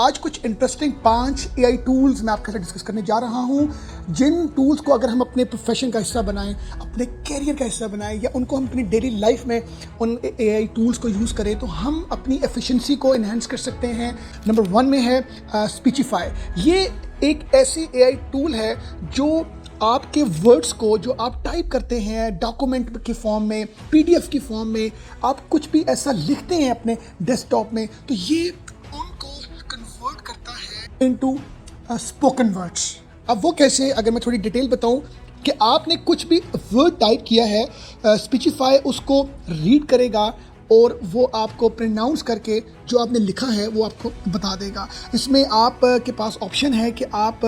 आज कुछ interesting 5 AI tools मैं आपके साथ डिस्कस करने जा रहा हूं, जिन टूल्स को अगर हम अपने प्रोफेशन का हिस्सा बनाएं, अपने कैरियर का हिस्सा बनाएं या उनको हम अपनी डेली लाइफ में उन AI टूल्स को यूज़ करें तो हम अपनी एफिशिएंसी को इन्हेंस कर सकते हैं। नंबर 1 में है स्पीचिफाई। ये एक ऐसी AI टूल है जो आपके वर्ड्स को जो आप टाइप करते हैं डॉक्यूमेंट के फॉर्म में, PDF की फॉर्म में, आप कुछ भी ऐसा लिखते हैं अपने डेस्कटॉप में तो ये उनको कन्वर्ट करता है इनटू स्पोकन वर्ड्स। अब वो कैसे, अगर मैं थोड़ी डिटेल बताऊं कि आपने कुछ भी वर्ड टाइप किया है, स्पीचिफाई उसको रीड करेगा और वो आपको प्रोनाउंस करके जो आपने लिखा है वो आपको बता देगा। इसमें आप के पास ऑप्शन है कि आप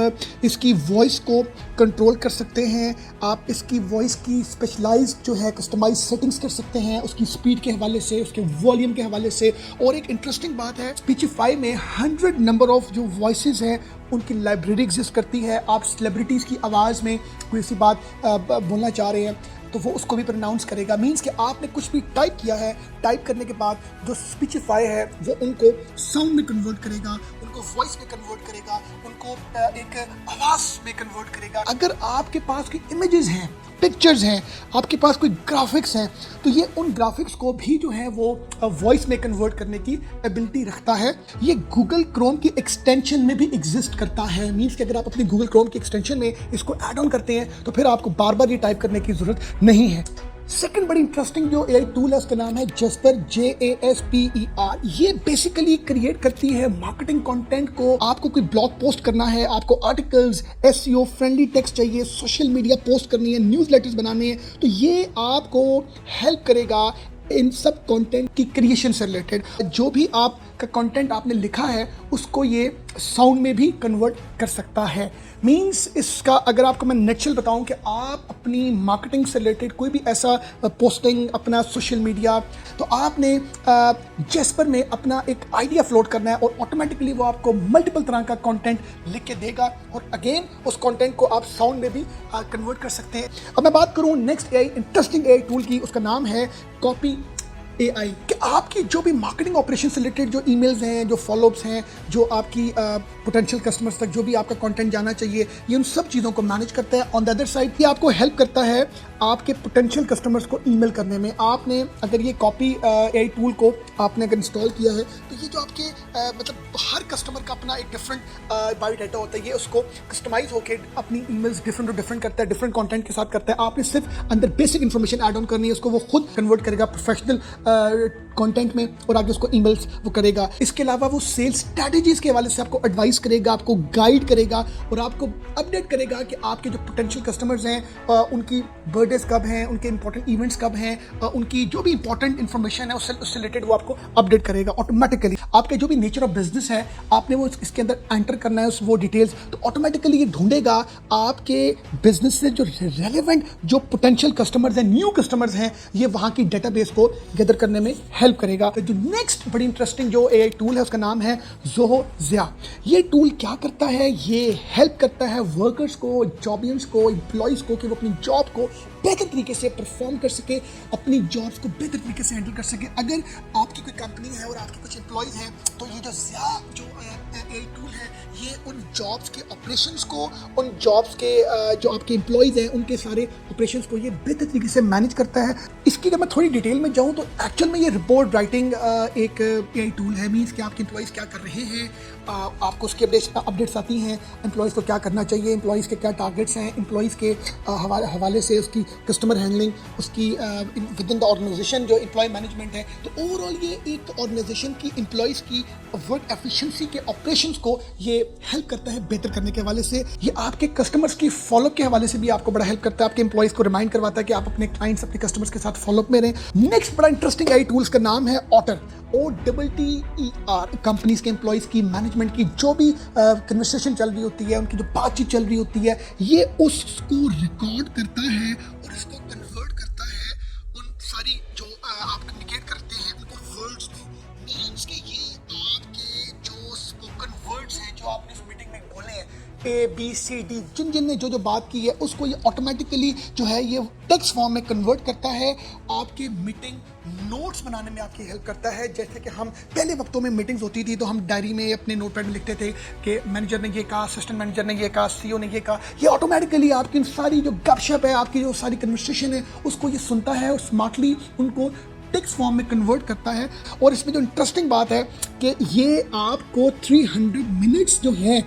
इसकी वॉइस को कंट्रोल कर सकते हैं, आप इसकी वॉइस की स्पेशलाइज जो है कस्टमाइज सेटिंग्स कर सकते हैं उसकी स्पीड के हवाले से, उसके वॉल्यूम के हवाले से। और एक इंटरेस्टिंग बात है, स्पीचिफाई में 100 नंबर ऑफ जो वॉइसेस हैं उनकी लाइब्रेरी एग्जिस्ट करती है। आप सेलिब्रिटीज़ की आवाज़ में कोई सी बात बोलना चाह रहे हैं तो वो उसको भी प्रोनाउंस करेगा। मीन्स कि आपने कुछ भी टाइप किया है, टाइप करने के बाद जो स्पीचिफाई है वो उनको साउंड में कन्वर्ट करेगा, उनको वॉइस में कन्वर्ट करेगा, उनको एक आवाज़ में कन्वर्ट करेगा। अगर आपके पास कोई इमेजेस हैं, पिक्चर्स हैं, आपके पास कोई ग्राफिक्स हैं तो ये उन ग्राफिक्स को भी जो है वो वॉइस में कन्वर्ट करने की एबिलिटी रखता है। ये गूगल क्रोम की एक्सटेंशन में भी एग्जिस्ट करता है। मीन्स कि अगर आप अपनी गूगल क्रोम की एक्सटेंशन में इसको ऐड ऑन करते हैं तो फिर आपको बार बार ये टाइप करने की ज़रूरत नहीं है। सेकंड बड़ी इंटरेस्टिंग जो AI टूल है उसका नाम है जैस्पर, JASPER। ये बेसिकली क्रिएट करती है मार्केटिंग कंटेंट को। आपको कोई ब्लॉग पोस्ट करना है, आपको आर्टिकल्स, SEO फ्रेंडली टेक्स्ट चाहिए, सोशल मीडिया पोस्ट करनी है, न्यूज़लेटर्स बनाने हैं, तो ये आपको हेल्प करेगा इन सब कंटेंट की क्रिएशन से रिलेटेड। जो भी आपका कंटेंट आपने लिखा है उसको ये साउंड में भी कन्वर्ट कर सकता है। मीन्स इसका अगर आपको मैं नेचुरल बताऊं कि आप अपनी मार्केटिंग से रिलेटेड कोई भी ऐसा पोस्टिंग, अपना सोशल मीडिया, तो आपने जैस्पर में अपना एक आइडिया फ्लोट करना है और ऑटोमेटिकली वो आपको मल्टीपल तरह का कंटेंट लिख के देगा और अगेन उस कंटेंट को आप साउंड में भी कन्वर्ट कर सकते हैं। अब मैं बात करूं नेक्स्ट इंटरेस्टिंग AI टूल की, उसका नाम है कॉपी AI। कि आपकी जो भी मार्केटिंग ऑपरेशन से रिलेटेड जो ईमेल्स हैं, जो फॉलोअप्स हैं, जो आपकी पोटेंशियल कस्टमर्स तक जो भी आपका कंटेंट जाना चाहिए, ये उन सब चीज़ों को मैनेज करता है। ऑन द अदर साइड ये आपको हेल्प करता है आपके पोटेंशियल कस्टमर्स को ईमेल करने में। आपने अगर ये कॉपी AI टूल को आपने अगर इंस्टॉल किया है तो ये जो आपके मतलब हर कस्टमर का अपना एक डिफरेंट बायोडाटा होता है, ये उसको कस्टमाइज होकर अपनी ईमेल्स डिफरेंट करता है, डिफरेंट कंटेंट के साथ करता है। आपने सिर्फ अंदर बेसिक इन्फॉर्मेशन ऐड ऑन करनी है, उसको वो खुद कन्वर्ट करेगा प्रोफेशनल कंटेंट में और आगे उसको ईमेल्स वो करेगा। इसके अलावा वो सेल्स स्ट्रैटेजीज के हवाले से आपको एडवाइस करेगा, आपको गाइड करेगा और आपको अपडेट करेगा कि आपके जो पोटेंशियल कस्टमर्स हैं उनकी बर्थडेज कब हैं, उनके इंपॉर्टेंट इवेंट्स कब हैं, उनकी जो भी इंपॉर्टेंट इन्फॉर्मेशन है उससे रिलेटेड वो आपको अपडेट करेगा ऑटोमेटिकली। आपके जो भी नेचर ऑफ बिजनेस है आपने वो इसके अंदर एंटर करना है वो डिटेल्स, तो ऑटोमेटिकली ये ढूंढेगा आपके बिजनेस से जो रेलेवेंट जो पोटेंशियल कस्टमर्स हैं, न्यू कस्टमर्स हैं, ये वहाँ की डेटाबेस को गैदर करने में हेल्प करेगा। जो नेक्स्ट बड़ी इंटरेस्टिंग जो AI टूल है उसका नाम है ज़ोहो ज़िया। ये टूल क्या करता है, ये हेल्प करता है वर्कर्स को, जॉबियंस को, एम्प्लॉयज़ को कि वो अपनी जॉब को बेहतर तरीके से परफॉर्म कर सके, अपनी जॉब्स को बेहतर तरीके से हैंडल कर सके। अगर आपकी कोई कंपनी है और आपके कुछ एम्प्लॉयज़ हैं तो ये जो ज़िया जो AI टूल है ये उन जॉब्स के ऑपरेशंस को, उन जॉब्स के जो आपके एम्प्लॉयज़ हैं उनके सारे ऑपरेशंस को ये बेहतर तरीके से मैनेज करता है। इसकी अगर मैं थोड़ी डिटेल में जाऊँ तो एक्चुअल में ये रिपोर्ट राइटिंग एक AI टूल है। मीन्स कि आपके एम्प्लॉयज़ क्या कर रहे हैं, आपको उसकी अपडेट्स आती हैं, एम्प्लॉयज़ को क्या करना चाहिए, एम्प्लॉयज़ के क्या टारगेट्स हैं, एम्प्लॉयज़ के हवाले से उसकी कस्टमर हैंडलिंग, उसकी विद इन द ऑर्गेनाइजेशन जो एम्प्लॉय मैनेजमेंट है। तो ओवरऑल ये एक ऑर्गेनाइजेशन की एम्प्लॉयज़ की वर्क एफिशिएंसी के ऑपरेशंस को ये हेल्प करता है बेहतर करने के हवाले से। ये आपके कस्टमर्स की फॉलोअप के हवाले से भी आपको बड़ा हेल्प करता है, आपके एम्प्लॉयज़ को रिमाइंड करवाता है कि आप अपने क्लाइंट्स, अपने कस्टमर्स के साथ फॉलोअप में रहें। नेक्स्ट बड़ा इंटरेस्टिंग AI टूल्स का नाम है ऑटर, OTTER। कंपनीज के एम्प्लॉयज़ की, मैनेजमेंट की जो भी कन्वर्सेशन चल रही होती है, उनकी जो बातचीत चल रही होती है, ये उसको रिकॉर्ड करता है और इसको कन्वर्ट करता है उन सारी जो आप कम्युनिकेट करते हैं उनको वर्ड्स में। मीन्स कि ये आपके जो स्पोकन वर्ड्स हैं जो आपने इस मीटिंग में बोले हैं ABCD जिन जिन ने जो जो बात की है उसको ये ऑटोमेटिकली जो है ये टेक्स्ट फॉर्म में कन्वर्ट करता है, आपके मीटिंग नोट्स बनाने में आपकी हेल्प करता है। जैसे कि हम पहले वक्तों में मीटिंग्स होती थी तो हम डायरी में अपने नोटपैड में लिखते थे कि मैनेजर ने ये कहा, असिस्टेंट मैनेजर ने ये कहा, CEO ने ये कहा। ये ऑटोमेटिकली आपकी सारी जो गपशप है, आपकी जो सारी कन्वर्सेशन है उसको ये सुनता है और स्मार्टली उनको टेक्स्ट फॉर्म में कन्वर्ट करता है। और इसमें जो इंटरेस्टिंग बात है कि ये आपको 300 मिनट्स जो है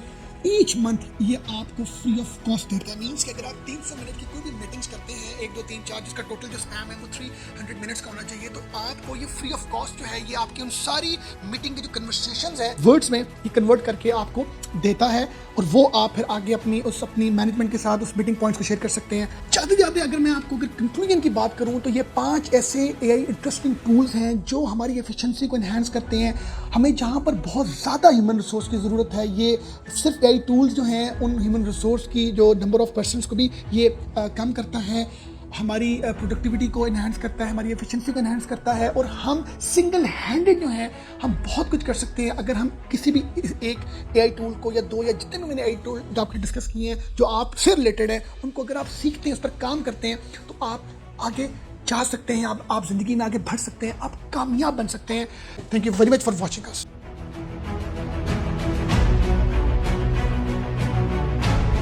ईच मंथ ये आपको फ्री ऑफ कॉस्ट देता है। मीन्स कि अगर आप 300 मिनट की कोई भी मीटिंग्स करते हैं 1 2 3 4 जिसका टोटल जो स्पैम है वो 300 मिनट्स का होना चाहिए, तो आपको ये फ्री ऑफ कॉस्ट जो है ये आपकी उन सारी मीटिंग की जो कन्वर्सेशंस है वर्ड्स में ये कन्वर्ट करके आपको देता है और वो आप फिर आगे अपनी मैनेजमेंट के साथ उस मीटिंग पॉइंट्स को शेयर कर सकते हैं। जाते जाते अगर मैं आपको अगर कंक्लूजन की बात करूं तो ये 5 ऐसे AI इंटरेस्टिंग टूल्स हैं जो हमारी एफिशिएंसी को एनहांस करते हैं। हमें जहां पर बहुत ज़्यादा ह्यूमन रिसोर्स की ज़रूरत है, ये सिर्फ AI टूल्स जो हैं उन ह्यूमन रिसोर्स की जो नंबर ऑफ पर्सन्स को भी ये कम करता है, हमारी प्रोडक्टिविटी को एनहांस करता है, हमारी एफिशिएंसी को एनहांस करता है और हम सिंगल हैंडेड जो है हम बहुत कुछ कर सकते हैं अगर हम किसी भी एक AI टूल को या 2 या जितने भी मैंने AI टूल जो आपने डिस्कस किए हैं जो आपसे रिलेटेड है उनको अगर आप सीखते हैं, उस पर काम करते हैं तो आप आगे जा सकते हैं, आप ज़िंदगी में आगे बढ़ सकते हैं, आप कामयाब बन सकते हैं। Thank you very much for watching us.